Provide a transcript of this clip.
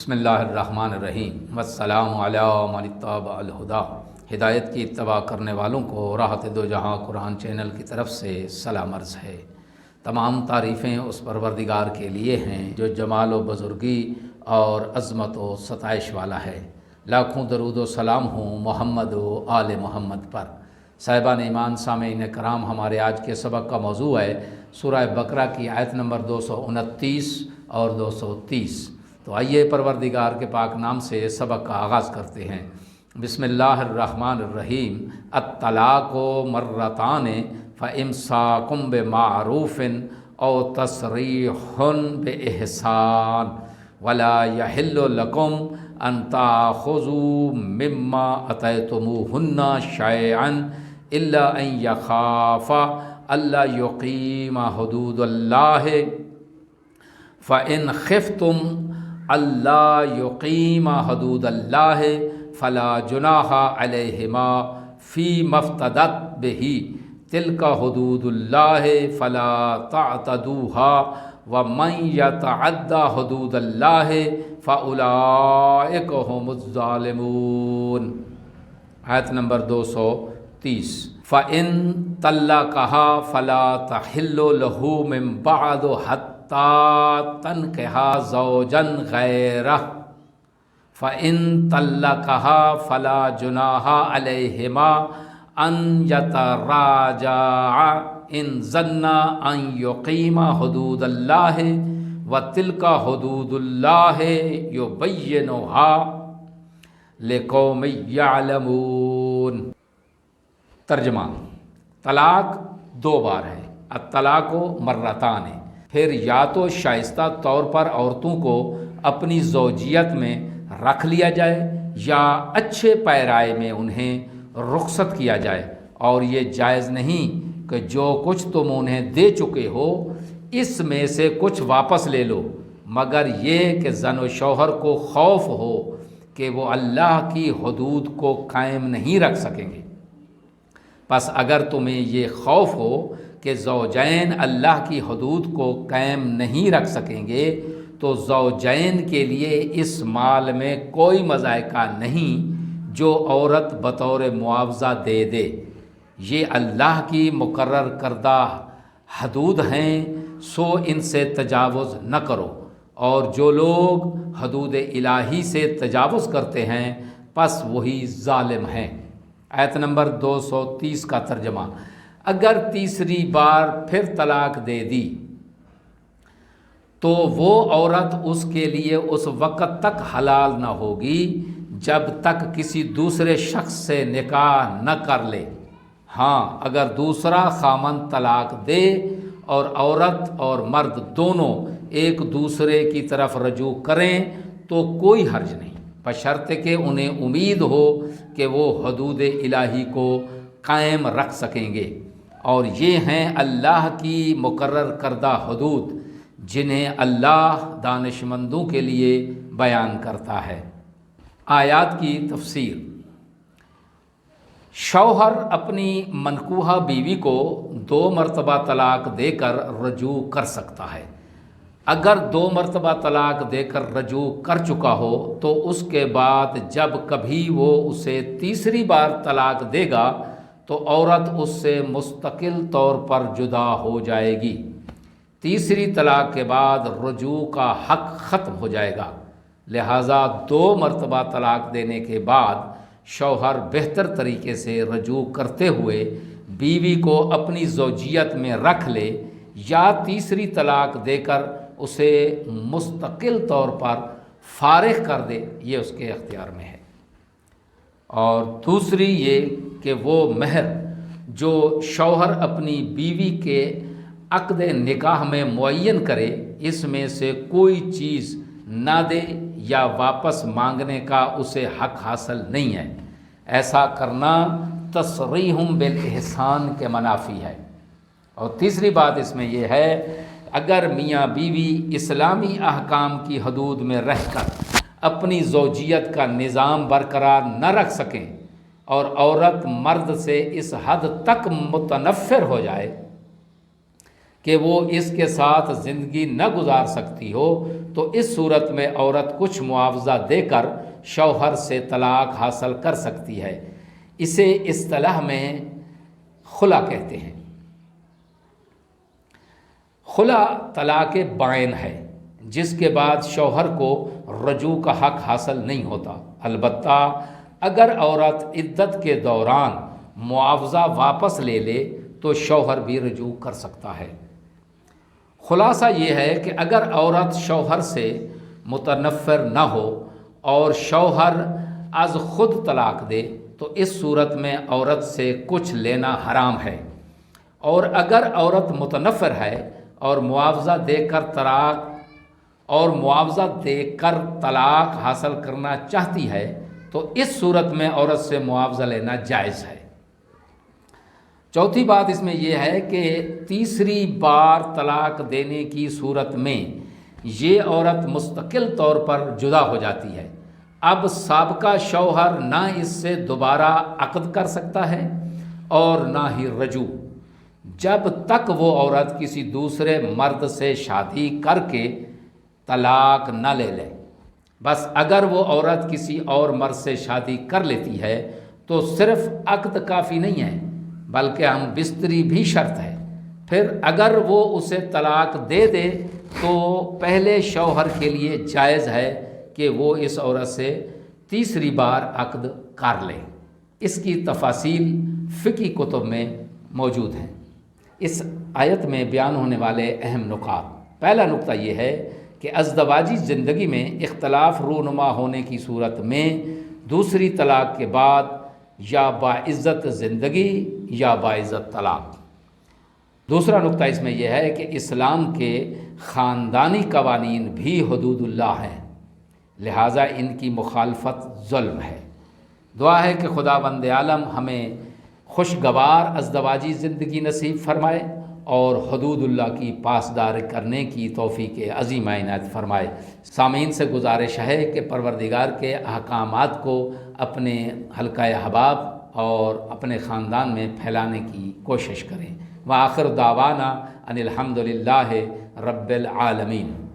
بسم اللہ الرحمن الرحیم والسلام علی من اتبع الہدیٰ۔ ہدایت کی اتباع کرنے والوں کو راحت دو جہاں قرآن چینل کی طرف سے سلام عرض ہے۔ تمام تعریفیں اس پروردگار کے لیے ہیں جو جمال و بزرگی اور عظمت و ستائش والا ہے۔ لاکھوں درود و سلام ہوں محمد و آل محمد پر۔ صاحبان ایمان، سامعین کرام، ہمارے آج کے سبق کا موضوع ہے سورہ بقرہ کی آیت نمبر 229 اور 230۔ تو آئیے پروردگار کے پاک نام سے سبق کا آغاز کرتے ہیں۔ بسم اللہ الرحمن الرحیم۔ الطلاق مرتان فامساک بمعروف او تسریح باحسان ولا یحل لکم ان تأخذوا مما آتیتموہن شیئا الا ان یخافا الا یقیما حدود اللہ فإن خفتم اللہ یقیم حدود اللہ فلا جناح علیہما فیما افتدت بہ تلک حدود اللہ فلا تعتدوها ومن یتعد حدود اللہ فاولئک هم الظالمون۔ آیت نمبر 230۔ فإن طلقها فلا تحل له من بعد حتى تنکح زوجا غیرہ فإن طلقها فلا جناح علیہما ان یتراجعا ان ظنا ان یقیما حدود اللہ وتلک حدود اللہ یبینها لقوم یعلمون۔ ترجمہ: طلاق دو بار ہے، الطلاق مرتان ہے۔ پھر یا تو شائستہ طور پر عورتوں کو اپنی زوجیت میں رکھ لیا جائے یا اچھے پیرائے میں انہیں رخصت کیا جائے، اور یہ جائز نہیں کہ جو کچھ تم انہیں دے چکے ہو اس میں سے کچھ واپس لے لو، مگر یہ کہ زن و شوہر کو خوف ہو کہ وہ اللہ کی حدود کو قائم نہیں رکھ سکیں گے۔ پس اگر تمہیں یہ خوف ہو کہ زوجین اللہ کی حدود کو قائم نہیں رکھ سکیں گے تو زوجین کے لیے اس مال میں کوئی مضائقہ نہیں جو عورت بطور معاوضہ دے دے۔ یہ اللہ کی مقرر کردہ حدود ہیں، سو ان سے تجاوز نہ کرو، اور جو لوگ حدود الہی سے تجاوز کرتے ہیں پس وہی ظالم ہیں۔ آیت نمبر 230 کا ترجمہ: اگر تیسری بار پھر طلاق دے دی تو وہ عورت اس کے لیے اس وقت تک حلال نہ ہوگی جب تک کسی دوسرے شخص سے نکاح نہ کر لے۔ ہاں، اگر دوسرا خامند طلاق دے اور عورت اور مرد دونوں ایک دوسرے کی طرف رجوع کریں تو کوئی حرج نہیں، بشرطے کہ انہیں امید ہو کہ وہ حدود الہی کو قائم رکھ سکیں گے، اور یہ ہیں اللہ کی مقرر کردہ حدود جنہیں اللہ دانش مندوں کے لیے بیان کرتا ہے۔ آیات کی تفسیر: شوہر اپنی منکوحہ بیوی کو 2 مرتبہ طلاق دے کر رجوع کر سکتا ہے۔ اگر 2 مرتبہ طلاق دے کر رجوع کر چکا ہو تو اس کے بعد جب کبھی وہ اسے تیسری بار طلاق دے گا تو عورت اس سے مستقل طور پر جدا ہو جائے گی۔ تیسری طلاق کے بعد رجوع کا حق ختم ہو جائے گا، لہٰذا 2 مرتبہ طلاق دینے کے بعد شوہر بہتر طریقے سے رجوع کرتے ہوئے بیوی کو اپنی زوجیت میں رکھ لے یا تیسری طلاق دے کر اسے مستقل طور پر فارغ کر دے، یہ اس کے اختیار میں ہے۔ اور دوسری یہ کہ وہ مہر جو شوہر اپنی بیوی کے عقد نکاح میں معین کرے اس میں سے کوئی چیز نہ دے یا واپس مانگنے کا اسے حق حاصل نہیں ہے۔ ایسا کرنا تصریح بالاحسان کے منافی ہے۔ اور تیسری بات اس میں یہ ہے، اگر میاں بیوی اسلامی احکام کی حدود میں رہ کر اپنی زوجیت کا نظام برقرار نہ رکھ سکیں اور عورت مرد سے اس حد تک متنفر ہو جائے کہ وہ اس کے ساتھ زندگی نہ گزار سکتی ہو، تو اس صورت میں عورت کچھ معاوضہ دے کر شوہر سے طلاق حاصل کر سکتی ہے۔ اسے اصطلاح میں خلا کہتے ہیں۔ خلا طلاق بائن ہے، جس کے بعد شوہر کو رجوع کا حق حاصل نہیں ہوتا۔ البتہ اگر عورت عدت کے دوران معاوضہ واپس لے لے تو شوہر بھی رجوع کر سکتا ہے۔ خلاصہ یہ ہے کہ اگر عورت شوہر سے متنفر نہ ہو اور شوہر از خود طلاق دے تو اس صورت میں عورت سے کچھ لینا حرام ہے، اور اگر عورت متنفر ہے اور معاوضہ دے کر طلاق حاصل کرنا چاہتی ہے تو اس صورت میں عورت سے معاوضہ لینا جائز ہے۔ چوتھی بات اس میں یہ ہے کہ تیسری بار طلاق دینے کی صورت میں یہ عورت مستقل طور پر جدا ہو جاتی ہے۔ اب سابقہ شوہر نہ اس سے دوبارہ عقد کر سکتا ہے اور نہ ہی رجوع، جب تک وہ عورت کسی دوسرے مرد سے شادی کر کے طلاق نہ لے لے۔ بس اگر وہ عورت کسی اور مرد سے شادی کر لیتی ہے تو صرف عقد کافی نہیں ہے، بلکہ ہم بستری بھی شرط ہے۔ پھر اگر وہ اسے طلاق دے دے تو پہلے شوہر کے لیے جائز ہے کہ وہ اس عورت سے تیسری بار عقد کر لے۔ اس کی تفاصیل فقہی کتب میں موجود ہیں۔ اس آیت میں بیان ہونے والے اہم نکات: پہلا نقطہ یہ ہے کہ ازدواجی زندگی میں اختلاف رونما ہونے کی صورت میں دوسری طلاق کے بعد یا باعزت زندگی یا باعزت طلاق۔ دوسرا نقطہ اس میں یہ ہے کہ اسلام کے خاندانی قوانین بھی حدود اللہ ہیں، لہٰذا ان کی مخالفت ظلم ہے۔ دعا ہے کہ خداوند عالم ہمیں خوشگوار ازدواجی زندگی نصیب فرمائے اور حدود اللہ کی پاسدار کرنے کی توفیق عظیم عنایت فرمائے۔ سامعین سے گزارش ہے کہ پروردگار کے احکامات کو اپنے حلقہ احباب اور اپنے خاندان میں پھیلانے کی کوشش کریں۔ وآخر دعوانا ان الحمد للہ رب العالمین۔